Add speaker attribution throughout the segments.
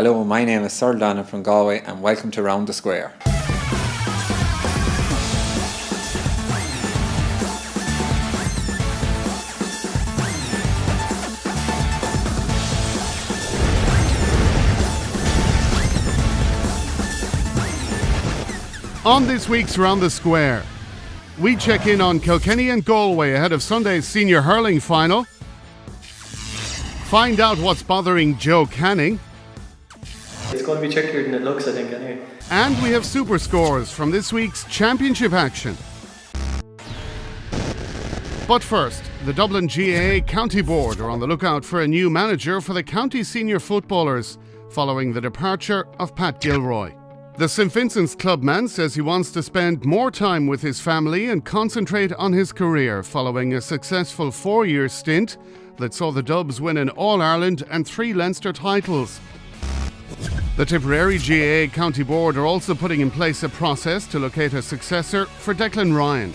Speaker 1: Hello, my name is Sir Donna from Galway and welcome to Round the Square.
Speaker 2: On this week's Round the Square, we check in on Kilkenny and Galway ahead of Sunday's senior hurling final, find out what's bothering Joe Canning,
Speaker 3: it's going to be trickier than it looks, I think, anyway.
Speaker 2: And we have super scores from this week's championship action. But first, the Dublin GAA County Board are on the lookout for a new manager for the county senior footballers following the departure of Pat Gilroy. The St Vincent's clubman says he wants to spend more time with his family and concentrate on his career following a successful 4-year stint that saw the Dubs win an All-Ireland and 3 Leinster titles. The Tipperary GAA County Board are also putting in place a process to locate a successor for Declan Ryan.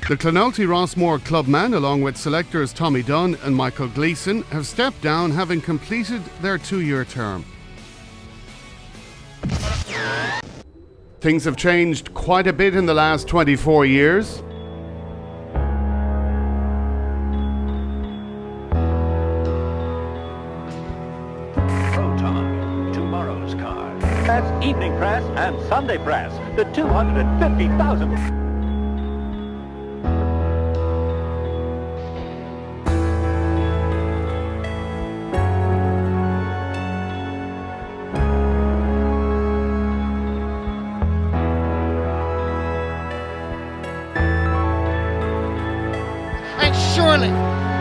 Speaker 2: The Clonalty Rossmore clubman, along with selectors Tommy Dunn and Michael Gleeson, have stepped down having completed their 2-year term. Things have changed quite a bit in the last 24 years.
Speaker 4: Tomorrow's card. That's evening press and Sunday press. The 250,000.
Speaker 5: Surely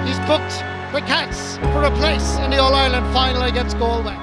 Speaker 5: he's booked the Cats for a place in the All-Ireland final against Galway.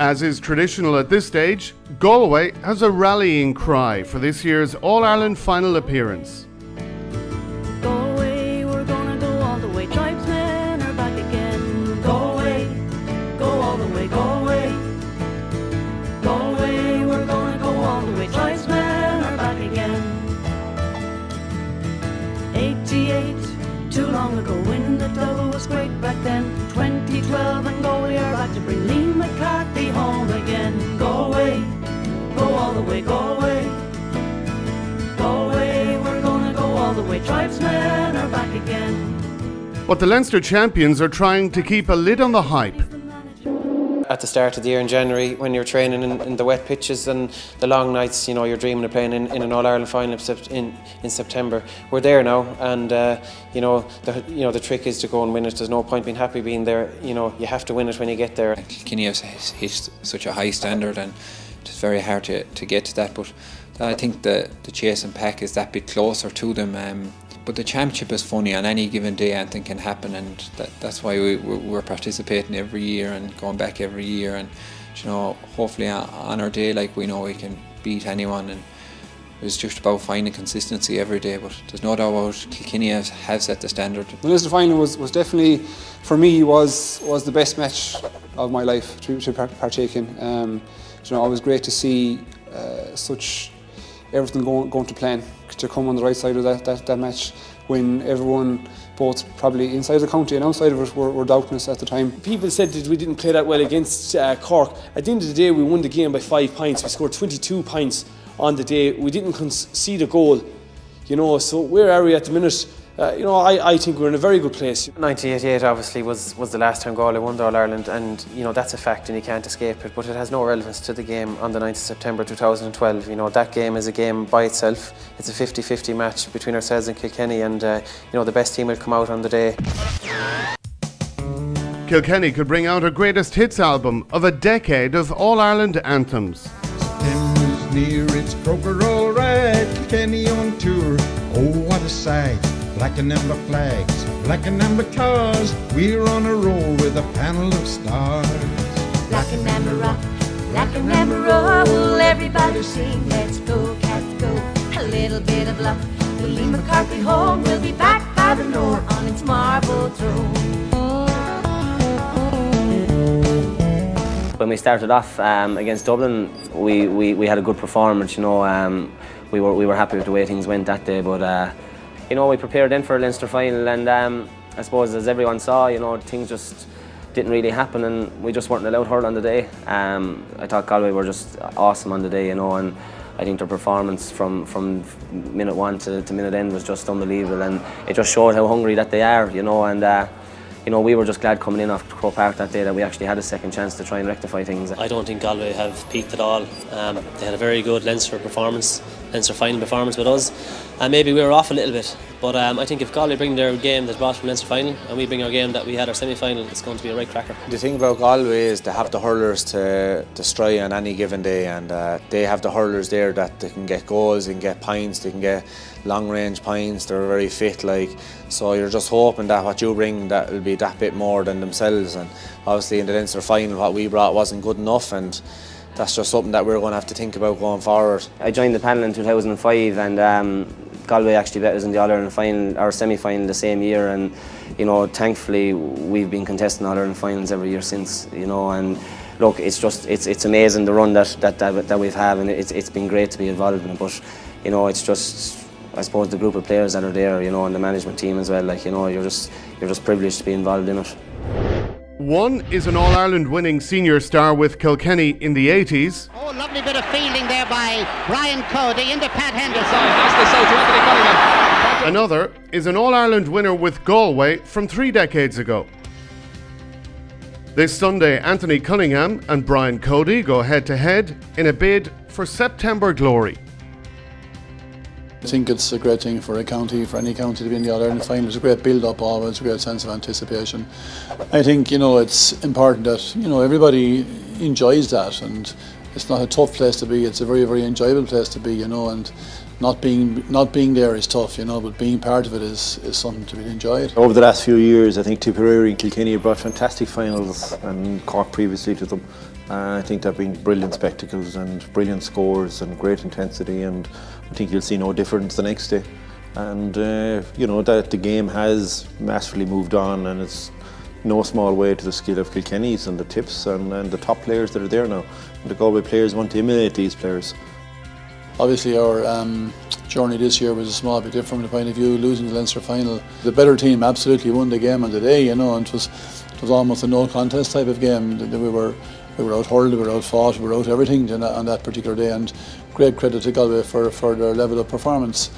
Speaker 2: As is traditional at this stage, Galway has a rallying cry for this year's All-Ireland final appearance.
Speaker 6: Galway, we're gonna go all the way. Tribesmen are back again. Galway, go all the way. Galway, Galway, we're gonna go all the way. Tribesmen are back again. 88, too long ago, when the double was great back then. 2012 and Galway are back to bring Liam McCarthy home again. Galway, go all the way. Galway, Galway, we're gonna go all the way. Tribesmen are back again.
Speaker 2: But the Leinster champions are trying to keep a lid on the hype.
Speaker 7: At the start of the year in January, when you're training in the wet pitches and the long nights, you know, you're dreaming of playing in an All-Ireland final in September. We're there now, and the trick is to go and win it. There's no point being happy being there. You know, you have to win it when you get there.
Speaker 1: Kilkenny has hit such a high standard and it's very hard to get to that, but I think the chase and pack is that bit closer to them. But the championship is funny. On any given day anything can happen, and that's why we're participating every year and going back every year, and you know, hopefully on our day, like, we know we can beat anyone, and it's just about finding consistency every day. But there's no doubt about Kilkenny has set the standard.
Speaker 8: The Leinster final was definitely, for me, was the best match of my life to partake in. You know, it was great to see such everything going to plan, to come on the right side of that match when everyone, both probably inside the county and outside of it, were doubting us at the time.
Speaker 9: People said that we didn't play that well against Cork. At the end of the day, we won the game by 5 points. We scored 22 points on the day. We didn't concede a goal, you know. So where are we at the minute? I think we're in a very good place.
Speaker 7: 1988 obviously was the last time Galway won the All-Ireland, and that's a fact and you can't escape it, but it has no relevance to the game on the 9th of September 2012. That game is a game by itself. It's a 50-50 match between ourselves and Kilkenny, and the best team will come out on the day.
Speaker 2: Kilkenny could bring out a greatest hits album of a decade of All-Ireland anthems.
Speaker 10: September's near, it's Croker all right, Kilkenny on tour. Oh, what a sight! Black and amber flags, black and amber cars. We're on a roll with a panel of stars.
Speaker 6: Black and amber rock, black and amber roll. Everybody sing, let's go, cats go. A little bit of luck, we'll leave McCarthy home. We'll be back by the Nore on its marble throne.
Speaker 11: When we started off against Dublin, we had a good performance. We were happy with the way things went that day, but we prepared then for a Leinster final, and I suppose as everyone saw, things just didn't really happen, and we just weren't allowed hurl on the day. I thought Galway were just awesome on the day, and I think their performance from minute one to minute end was just unbelievable, and it just showed how hungry that they are, and we were just glad coming in off Croke Park that day that we actually had a second chance to try and rectify things.
Speaker 12: I don't think Galway have peaked at all. They had a very good Leinster final performance with us, and maybe we were off a little bit, but I think if Galway bring their game that brought from Leinster final and we bring our game that we had our semi-final, it's going to be a right cracker.
Speaker 13: The thing about Galway is they have the hurlers to destroy on any given day, and they have the hurlers there that they can get goals, they can get points, they can get long range points. They're very fit, so you're just hoping that what you bring that will be that bit more than themselves, and obviously in the Leinster final what we brought wasn't good enough, and that's just something that we're going to have to think about going forward.
Speaker 11: I joined the panel in 2005, and Galway actually beat us in the All-Ireland final, or semi-final the same year, and thankfully we've been contesting All-Ireland finals every year since, and look, it's amazing the run that we've had, and it's been great to be involved in it, but it's just, I suppose, the group of players that are there, and the management team as well, you're just privileged to be involved in it.
Speaker 2: One is an All-Ireland winning senior star with Kilkenny in the 80s.
Speaker 5: Oh, lovely bit of fielding there by Brian Cody into Pat Henderson.
Speaker 2: Another is an All-Ireland winner with Galway from 3 decades ago. This Sunday, Anthony Cunningham and Brian Cody go head-to-head in a bid for September glory.
Speaker 14: I think it's a great thing for a county, for any county to be in the All-Ireland final. It's a great build-up always, a great sense of anticipation. I think, it's important that, everybody enjoys that, and it's not a tough place to be, it's a very, very enjoyable place to be, and not being there is tough, but being part of it is something to be enjoyed.
Speaker 15: Over the last few years, I think Tipperary and Kilkenny have brought fantastic finals, and Cork previously to them. I think they've been brilliant spectacles and brilliant scores and great intensity, and I think you'll see no difference the next day. And that the game has massively moved on, and it's no small way to the skill of Kilkenny's and the Tips and the top players that are there now. And the Galway players want to emulate these players.
Speaker 14: Obviously our journey this year was a small bit different from the point of view losing the Leinster final. The better team absolutely won the game on the day, and it was almost a no contest type of game. We were out hurled, we were out fought, we were out everything on that particular day, and great credit to Galway for their level of performance.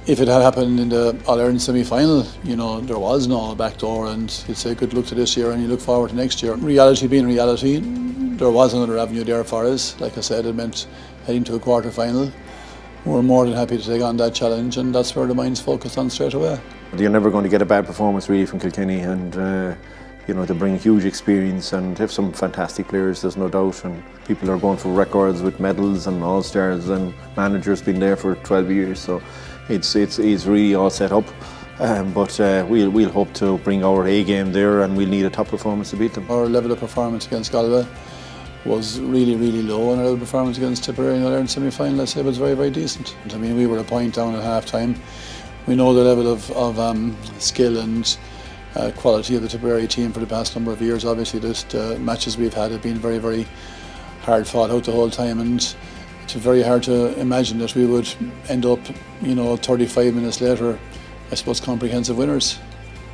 Speaker 14: If it had happened in the All-Ireland semi-final, there was no backdoor, and you'd say good luck to this year and you look forward to next year. Reality being reality, there was another avenue there for us. Like I said, it meant heading to a quarter-final. We're more than happy to take on that challenge, and that's where the mind's focused on straight away.
Speaker 15: You're never going to get a bad performance really from Kilkenny, and they bring huge experience and have some fantastic players, there's no doubt, and people are going for records with medals and all-stars, and managers been there for 12 years, so it's really all set up. But we'll hope to bring our A game there, and we'll need a top performance to beat them.
Speaker 14: Our level of performance against Galway was really, really low, and our level of performance against Tipperary in the All-Ireland semi-final, I'd say, was very, very decent. I mean, we were a point down at half-time. We know the level of skill and quality of the Tipperary team for the past number of years. Obviously, the matches we've had have been very, very hard fought out the whole time, and it's very hard to imagine that we would end up, 35 minutes later, I suppose, comprehensive winners.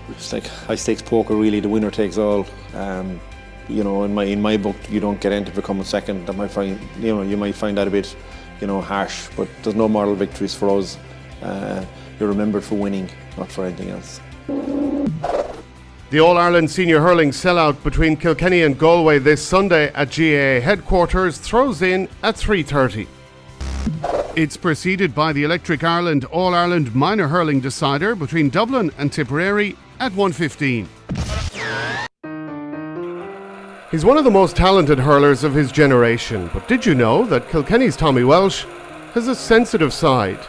Speaker 15: It's like high stakes poker, really. The winner takes all. In my book, you don't get into becoming second. That might find, you might find that a bit, harsh. But there's no moral victories for us. you're remembered for winning, not for anything else.
Speaker 2: The All-Ireland Senior Hurling sellout between Kilkenny and Galway this Sunday at GAA headquarters throws in at 3:30. It's preceded by the Electric Ireland All-Ireland Minor Hurling decider between Dublin and Tipperary at 1:15. He's one of the most talented hurlers of his generation, but did you know that Kilkenny's Tommy Walsh has a sensitive side?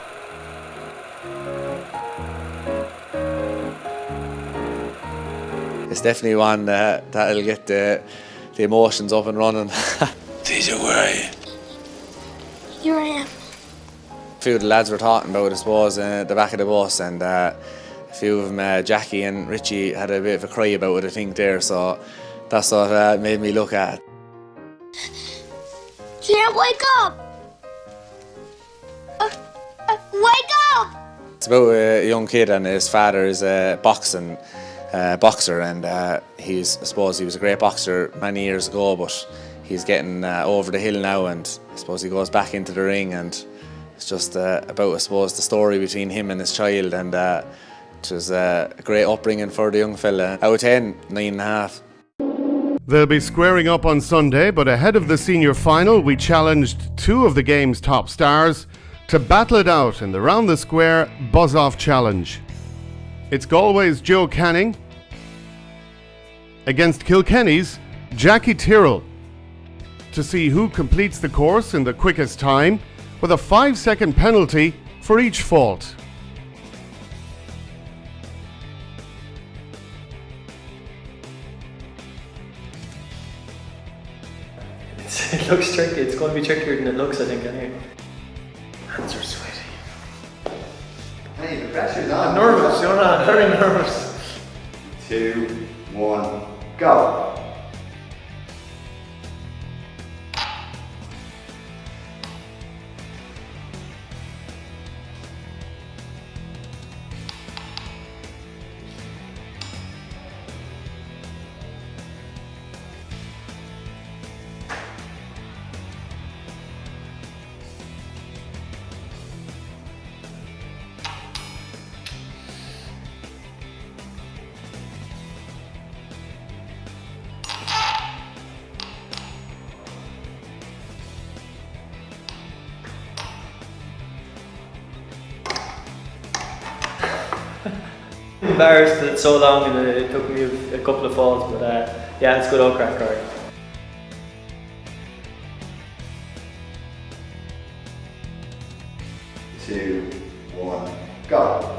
Speaker 13: It's definitely one that'll get the emotions up and running.
Speaker 16: DJ, where are you?
Speaker 17: Here I am.
Speaker 13: A few of the lads were talking about, I suppose, the back of the bus, and a few of them, Jackie and Richie, had a bit of a cry about it, I think, there, so that's what made me look at it.
Speaker 17: Can't wake up! Wake up!
Speaker 13: It's about a young kid, and his father is a boxer, and I suppose he was a great boxer many years ago, but he's getting over the hill now, and I suppose he goes back into the ring, and it's just about, I suppose, the story between him and his child, and it was a great upbringing for the young fella. Out of 10, 9.5.
Speaker 2: They'll be squaring up on Sunday, but ahead of the senior final, we challenged two of the game's top stars to battle it out in the Round the Square Buzzoff Challenge. It's Galway's Joe Canning against Kilkenny's Jackie Tyrrell to see who completes the course in the quickest time with a 5-second penalty for each fault.
Speaker 3: It looks tricky. It's going to be trickier than it looks, I think, anyway.
Speaker 16: Hands are sweaty.
Speaker 18: Hey, the pressure's on.
Speaker 3: I'm nervous, you're not. Very nervous.
Speaker 18: 2, 1, go.
Speaker 3: Embarrassed that it's so long and it took me a couple of falls, but yeah, it's good old crack, alright.
Speaker 18: Two, one, go.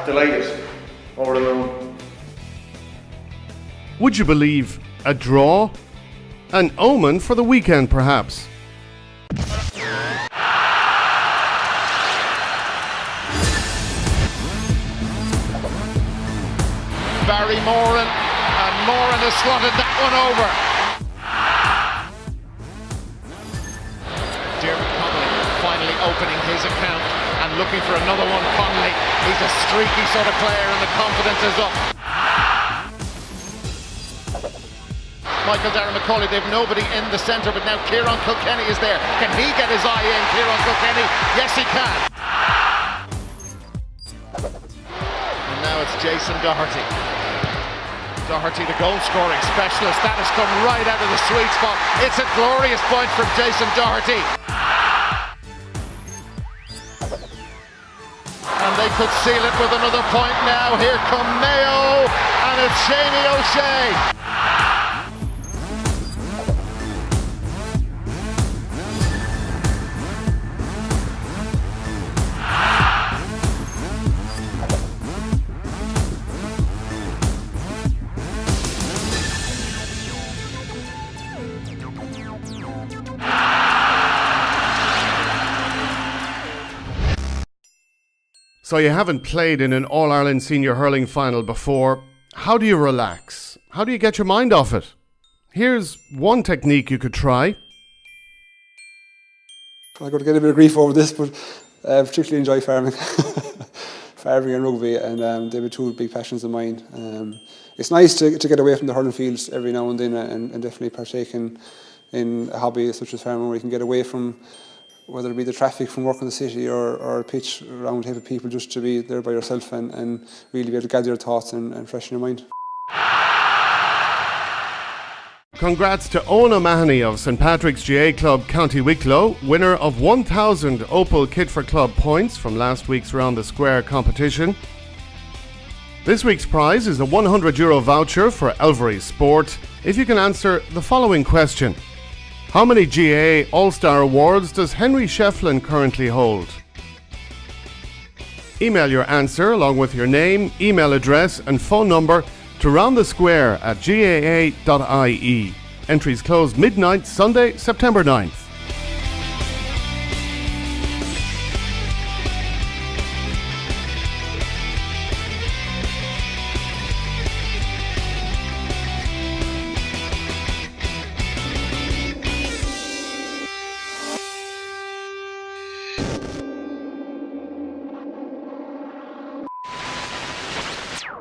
Speaker 3: Delighted. Over the moon.
Speaker 2: Would you believe a draw? An omen for the weekend, perhaps.
Speaker 5: Barry Moran, and Moran has slotted that one over. Dermot Connolly finally opening his account and looking for another one. Connolly, he's a streaky sort of player and the confidence is up. Michael Darren McCauley, they've nobody in the centre, but now Kieran Kilkenny is there. Can he get his eye in, Kieran Kilkenny? Yes, he can. And now it's Jason Doherty. Doherty, the goal scoring specialist. That has come right out of the sweet spot. It's a glorious point from Jason Doherty. And they could seal it with another point now. Here come Mayo, and it's Shamie O'Shea.
Speaker 2: So you haven't played in an All-Ireland Senior Hurling final before. How do you relax? How do you get your mind off it? Here's one technique you could try.
Speaker 8: I'm going to get a bit of grief over this, but I particularly enjoy farming. Farming and rugby, and they were two big passions of mine. It's nice to get away from the hurling fields every now and then and definitely partake in a hobby such as farming, where you can get away from whether it be the traffic from work in the city or a pitch around a heap of people, just to be there by yourself and really be able to gather your thoughts and freshen your mind.
Speaker 2: Congrats to Owen O'Mahony of St Patrick's GAA Club County Wicklow, winner of 1,000 Opal Kit for Club points from last week's Round the Square competition. This week's prize is a €100 voucher for Elvery Sport if you can answer the following question. How many GAA All-Star Awards does Henry Shefflin currently hold? Email your answer along with your name, email address and phone number to roundthesquare@gaa.ie. Entries close midnight Sunday, September 9th.